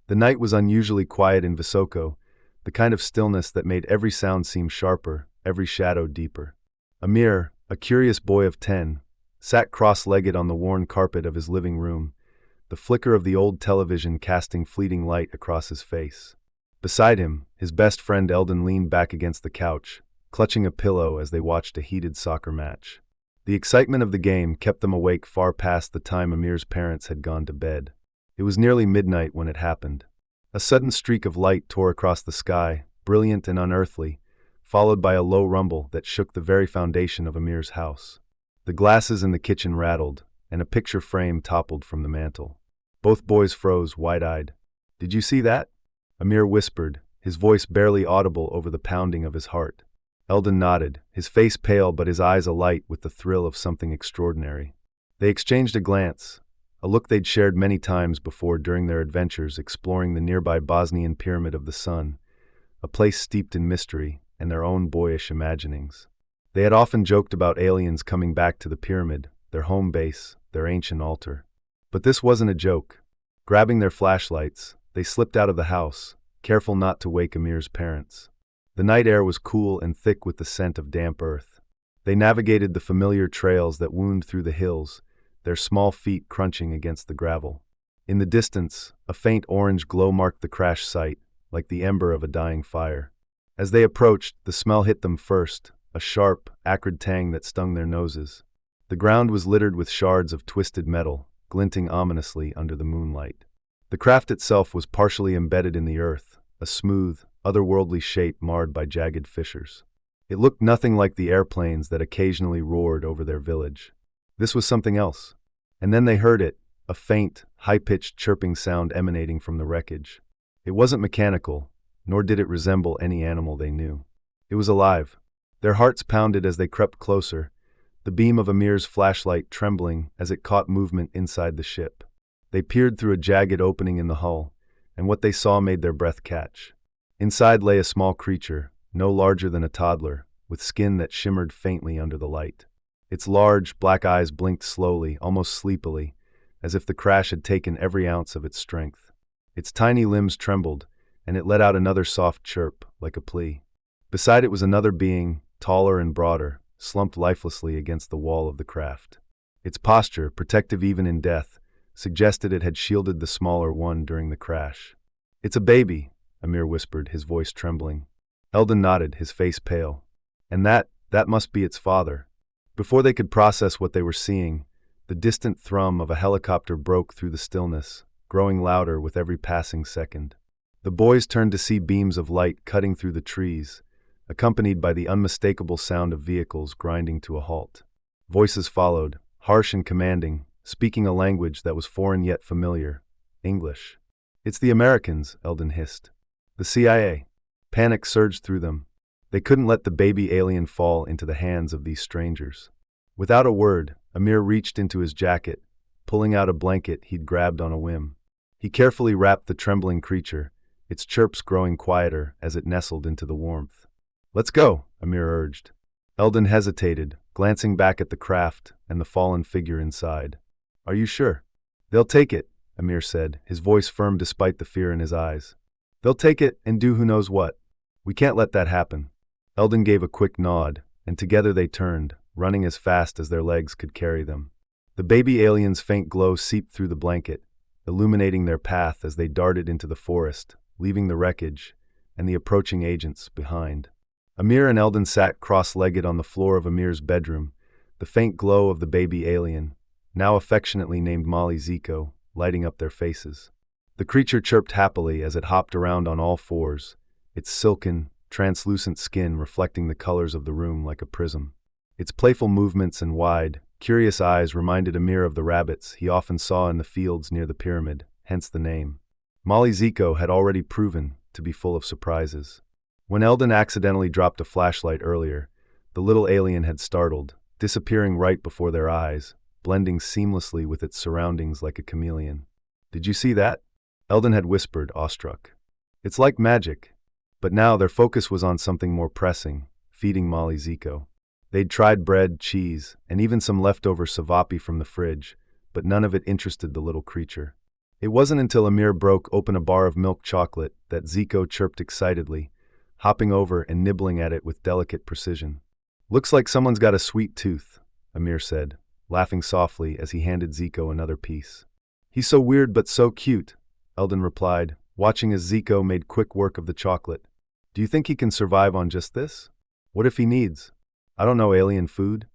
The night was unusually quiet in Visoko, the kind of stillness that made every sound seem sharper, every shadow deeper. Amir, a curious boy of 10, sat cross-legged on the worn carpet of his living room, the flicker of the old television casting fleeting light across his face. Beside him, his best friend Eldin leaned back against the couch, clutching a pillow as they watched a heated soccer match. The excitement of the game kept them awake far past the time Amir's parents had gone to bed. It was nearly midnight when it happened. A sudden streak of light tore across the sky, brilliant and unearthly, followed by a low rumble that shook the very foundation of Amir's house. The glasses in the kitchen rattled, and a picture frame toppled from the mantel. Both boys froze, wide-eyed. "Did you see that?" Amir whispered, his voice barely audible over the pounding of his heart. Eldin nodded, his face pale but his eyes alight with the thrill of something extraordinary. They exchanged a glance, a look they'd shared many times before during their adventures exploring the nearby Bosnian Pyramid of the Sun, a place steeped in mystery and their own boyish imaginings. They had often joked about aliens coming back to the pyramid, their home base, their ancient altar. But this wasn't a joke. Grabbing their flashlights, they slipped out of the house, careful not to wake Amir's parents. The night air was cool and thick with the scent of damp earth. They navigated the familiar trails that wound through the hills, their small feet crunching against the gravel. In the distance, a faint orange glow marked the crash site, like the ember of a dying fire. As they approached, the smell hit them first, a sharp, acrid tang that stung their noses. The ground was littered with shards of twisted metal, glinting ominously under the moonlight. The craft itself was partially embedded in the earth, a smooth, otherworldly shape marred by jagged fissures. It looked nothing like the airplanes that occasionally roared over their village. This was something else. And then they heard it, a faint, high-pitched chirping sound emanating from the wreckage. It wasn't mechanical, nor did it resemble any animal they knew. It was alive. Their hearts pounded as they crept closer, the beam of Amir's flashlight trembling as it caught movement inside the ship. They peered through a jagged opening in the hull, and what they saw made their breath catch. Inside lay a small creature, no larger than a toddler, with skin that shimmered faintly under the light. Its large, black eyes blinked slowly, almost sleepily, as if the crash had taken every ounce of its strength. Its tiny limbs trembled, and it let out another soft chirp, like a plea. Beside it was another being, taller and broader, slumped lifelessly against the wall of the craft. Its posture, protective even in death, suggested it had shielded the smaller one during the crash. "It's a baby," Amir whispered, his voice trembling. Eldin nodded, his face pale. "And that must be its father." Before they could process what they were seeing, the distant thrum of a helicopter broke through the stillness, growing louder with every passing second. The boys turned to see beams of light cutting through the trees, accompanied by the unmistakable sound of vehicles grinding to a halt. Voices followed, harsh and commanding, speaking a language that was foreign yet familiar, English. "It's the Americans," Eldin hissed. "The CIA." Panic surged through them. They couldn't let the baby alien fall into the hands of these strangers. Without a word, Amir reached into his jacket, pulling out a blanket he'd grabbed on a whim. He carefully wrapped the trembling creature, its chirps growing quieter as it nestled into the warmth. "Let's go," Amir urged. Eldin hesitated, glancing back at the craft and the fallen figure inside. "Are you sure?" "They'll take it," Amir said, his voice firm despite the fear in his eyes. "They'll take it and do who knows what. We can't let that happen." Eldin gave a quick nod, and together they turned, running as fast as their legs could carry them. The baby alien's faint glow seeped through the blanket, illuminating their path as they darted into the forest, leaving the wreckage and the approaching agents behind. Amir and Eldin sat cross-legged on the floor of Amir's bedroom, the faint glow of the baby alien, now affectionately named Mali Zeko, lighting up their faces. The creature chirped happily as it hopped around on all fours, its silken, translucent skin reflecting the colors of the room like a prism. Its playful movements and wide, curious eyes reminded Amir of the rabbits he often saw in the fields near the pyramid, hence the name. Mali Zeko had already proven to be full of surprises. When Eldin accidentally dropped a flashlight earlier, the little alien had startled, disappearing right before their eyes, blending seamlessly with its surroundings like a chameleon. "Did you see that?" Eldin had whispered, awestruck. "It's like magic." But now their focus was on something more pressing, feeding Mali Zeko. They'd tried bread, cheese, and even some leftover savapi from the fridge, but none of it interested the little creature. It wasn't until Amir broke open a bar of milk chocolate that Zeko chirped excitedly, hopping over and nibbling at it with delicate precision. "Looks like someone's got a sweet tooth," Amir said, laughing softly as he handed Zeko another piece. "He's so weird but so cute," Eldin replied, watching as Zeko made quick work of the chocolate. "Do you think he can survive on just this? What if he needs, I don't know, alien food?"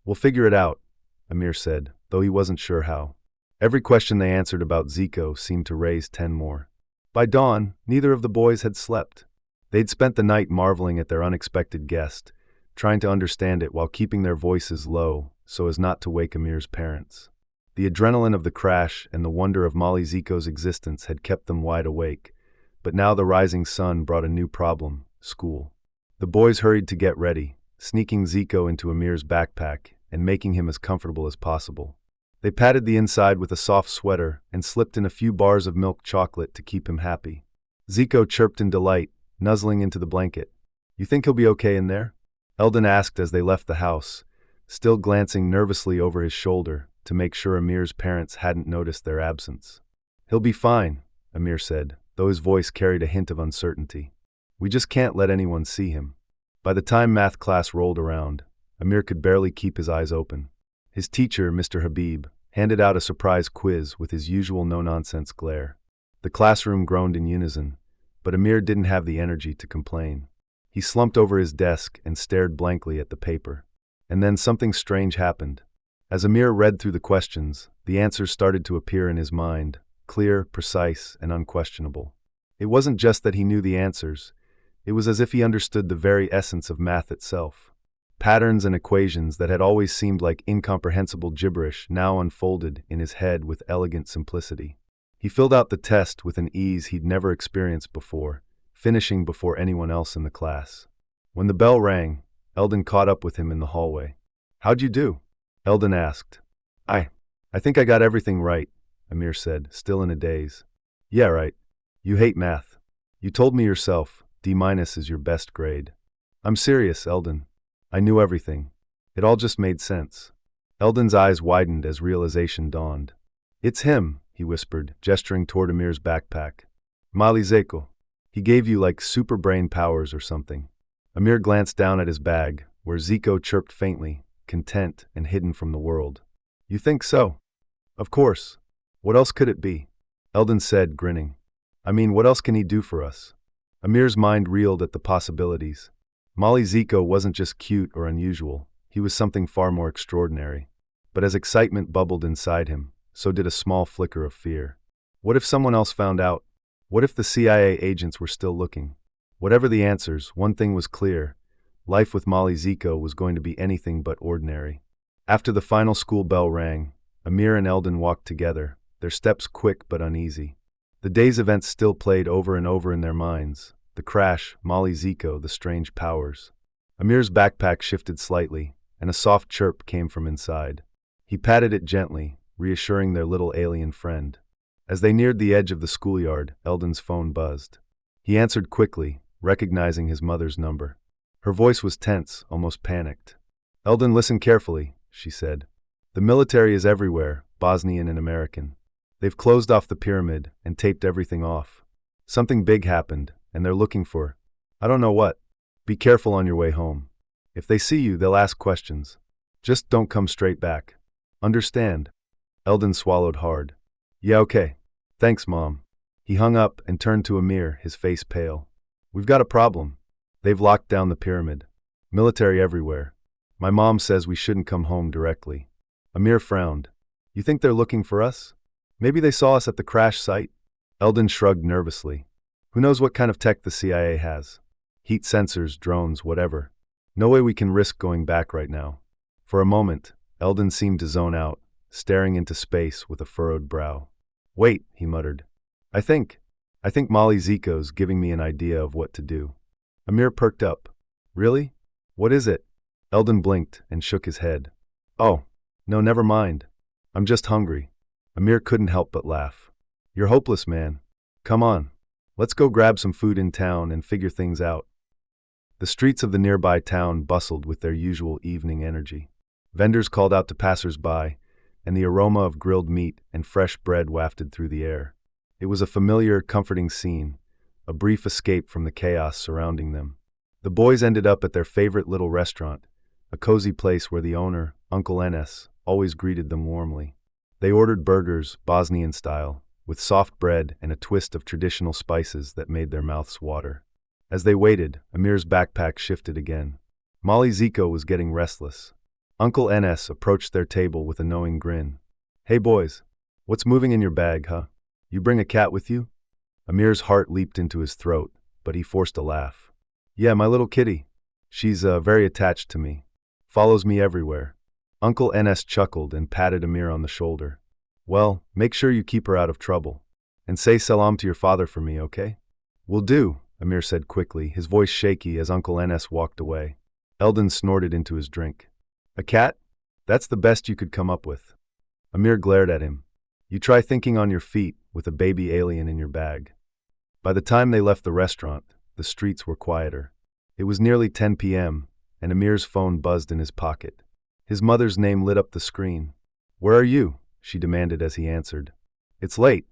"We'll figure it out," Amir said, though he wasn't sure how. Every question they answered about Zeko seemed to raise 10 more. By dawn, neither of the boys had slept. They'd spent the night marveling at their unexpected guest, trying to understand it while keeping their voices low so as not to wake Amir's parents. The adrenaline of the crash and the wonder of Mali Zeko's existence had kept them wide awake, but now the rising sun brought a new problem: school. The boys hurried to get ready, sneaking Zeko into Amir's backpack and making him as comfortable as possible. They padded the inside with a soft sweater and slipped in a few bars of milk chocolate to keep him happy. Zeko chirped in delight, nuzzling into the blanket. "You think he'll be okay in there?" Eldin asked as they left the house, still glancing nervously over his shoulder to make sure Amir's parents hadn't noticed their absence. "He'll be fine," Amir said, though his voice carried a hint of uncertainty. "We just can't let anyone see him." By the time math class rolled around, Amir could barely keep his eyes open. His teacher, Mr. Habib, handed out a surprise quiz with his usual no-nonsense glare. The classroom groaned in unison, but Amir didn't have the energy to complain. He slumped over his desk and stared blankly at the paper. And then something strange happened. As Amir read through the questions, the answers started to appear in his mind, clear, precise, and unquestionable. It wasn't just that he knew the answers, it was as if he understood the very essence of math itself. Patterns and equations that had always seemed like incomprehensible gibberish now unfolded in his head with elegant simplicity. He filled out the test with an ease he'd never experienced before, finishing before anyone else in the class. When the bell rang, Eldin caught up with him in the hallway. "How'd you do?" Eldin asked. I think I got everything right," Amir said, still in a daze. "Yeah, right. You hate math. You told me yourself, D- is your best grade." "I'm serious, Eldin. I knew everything. It all just made sense." Eldin's eyes widened as realization dawned. "It's him," he whispered, gesturing toward Amir's backpack. "Mali Zeko. He gave you like super brain powers or something." Amir glanced down at his bag, where Zeko chirped faintly, content and hidden from the world. "You think so?" "Of course. What else could it be?" Eldin said, grinning. "I mean, what else can he do for us?" Amir's mind reeled at the possibilities. Mali Zeko wasn't just cute or unusual, he was something far more extraordinary. But as excitement bubbled inside him, so did a small flicker of fear. What if someone else found out? What if the CIA agents were still looking? Whatever the answers, one thing was clear: life with Mali Zeko was going to be anything but ordinary. After the final school bell rang, Amir and Eldin walked together, their steps quick but uneasy. The day's events still played over and over in their minds: the crash, Mali Zeko, the strange powers. Amir's backpack shifted slightly, and a soft chirp came from inside. He patted it gently, reassuring their little alien friend. As they neared the edge of the schoolyard, Eldin's phone buzzed. He answered quickly, recognizing his mother's number. Her voice was tense, almost panicked. "Eldin, listen carefully," she said. "The military is everywhere, Bosnian and American. They've closed off the pyramid and taped everything off. Something big happened, and they're looking for, I don't know what. Be careful on your way home. If they see you, they'll ask questions. Just don't come straight back. Understand?" Eldin swallowed hard. "Yeah, okay. Thanks, Mom." He hung up and turned to Amir, his face pale. "We've got a problem. They've locked down the pyramid. Military everywhere. My mom says we shouldn't come home directly." Amir frowned. "You think they're looking for us? Maybe they saw us at the crash site?" Eldin shrugged nervously. "Who knows what kind of tech the CIA has? Heat sensors, drones, whatever. No way we can risk going back right now." For a moment, Eldin seemed to zone out, staring into space with a furrowed brow. "Wait," he muttered. I think Mali Zeko's giving me an idea of what to do." Amir perked up. "Really? What is it?" Eldin blinked and shook his head. "Oh, no, never mind. I'm just hungry." Amir couldn't help but laugh. "You're hopeless, man. Come on. Let's go grab some food in town and figure things out." The streets of the nearby town bustled with their usual evening energy. Vendors called out to passers-by, and the aroma of grilled meat and fresh bread wafted through the air. It was a familiar, comforting scene, a brief escape from the chaos surrounding them. The boys ended up at their favorite little restaurant, a cozy place where the owner, Uncle Enes, always greeted them warmly. They ordered burgers, Bosnian style, with soft bread and a twist of traditional spices that made their mouths water. As they waited, Amir's backpack shifted again. Mali Zeko was getting restless. Uncle Enes approached their table with a knowing grin. "Hey boys, what's moving in your bag, huh? You bring a cat with you?" Amir's heart leaped into his throat, but he forced a laugh. "Yeah, my little kitty. She's very attached to me. Follows me everywhere." Uncle Enes chuckled and patted Amir on the shoulder. "Well, make sure you keep her out of trouble. And say salam to your father for me, okay?" "Will do," Amir said quickly, his voice shaky as Uncle Enes walked away. Eldin snorted into his drink. "A cat? That's the best you could come up with." Amir glared at him. "You try thinking on your feet with a baby alien in your bag." By the time they left the restaurant, the streets were quieter. It was nearly 10 p.m., and Amir's phone buzzed in his pocket. His mother's name lit up the screen. "Where are you?" she demanded as he answered. "It's late.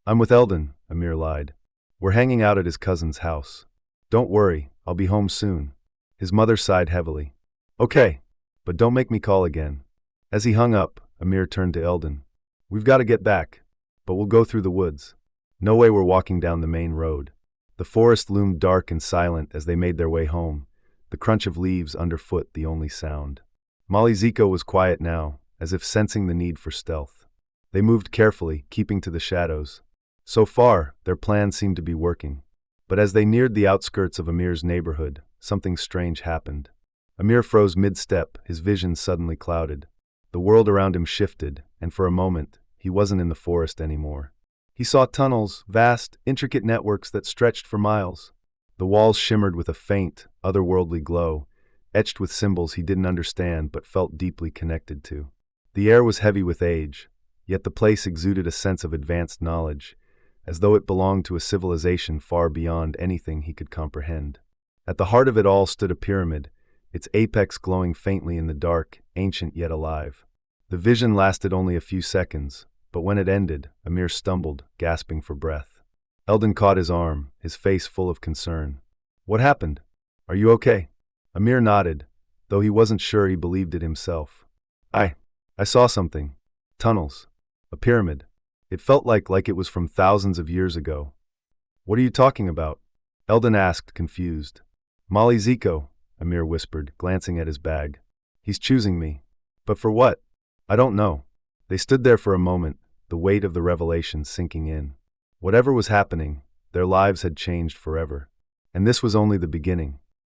I'm with Eldin," Amir lied. "We're hanging out at his cousin's house. Don't worry, I'll be home soon." His mother sighed heavily. "Okay, but don't make me call again." As he hung up, Amir turned to Eldin. "We've got to get back, but we'll go through the woods." No way we're walking down the main road. The forest loomed dark and silent as they made their way home, the crunch of leaves underfoot the only sound. Mali Zeko was quiet now, as if sensing the need for stealth. They moved carefully, keeping to the shadows. So far, their plan seemed to be working. But as they neared the outskirts of Amir's neighborhood, something strange happened. Amir froze mid-step, his vision suddenly clouded. The world around him shifted, and for a moment, he wasn't in the forest anymore. He saw tunnels, vast, intricate networks that stretched for miles. The walls shimmered with a faint, otherworldly glow, etched with symbols he didn't understand but felt deeply connected to. The air was heavy with age, yet the place exuded a sense of advanced knowledge, as though it belonged to a civilization far beyond anything he could comprehend. At the heart of it all stood a pyramid, its apex glowing faintly in the dark, ancient yet alive. The vision lasted only a few seconds, but when it ended, Amir stumbled, gasping for breath. Eldin caught his arm, his face full of concern. "What happened? Are you okay?" Amir nodded, though he wasn't sure he believed it himself. I saw something. Tunnels. A pyramid. It felt like it was from thousands of years ago." "What are you talking about?" Eldin asked, confused. "Mali Zeko," Amir whispered, glancing at his bag. "He's choosing me. But for what? I don't know." They stood there for a moment, the weight of the revelation sinking in. Whatever was happening, their lives had changed forever. And this was only the beginning.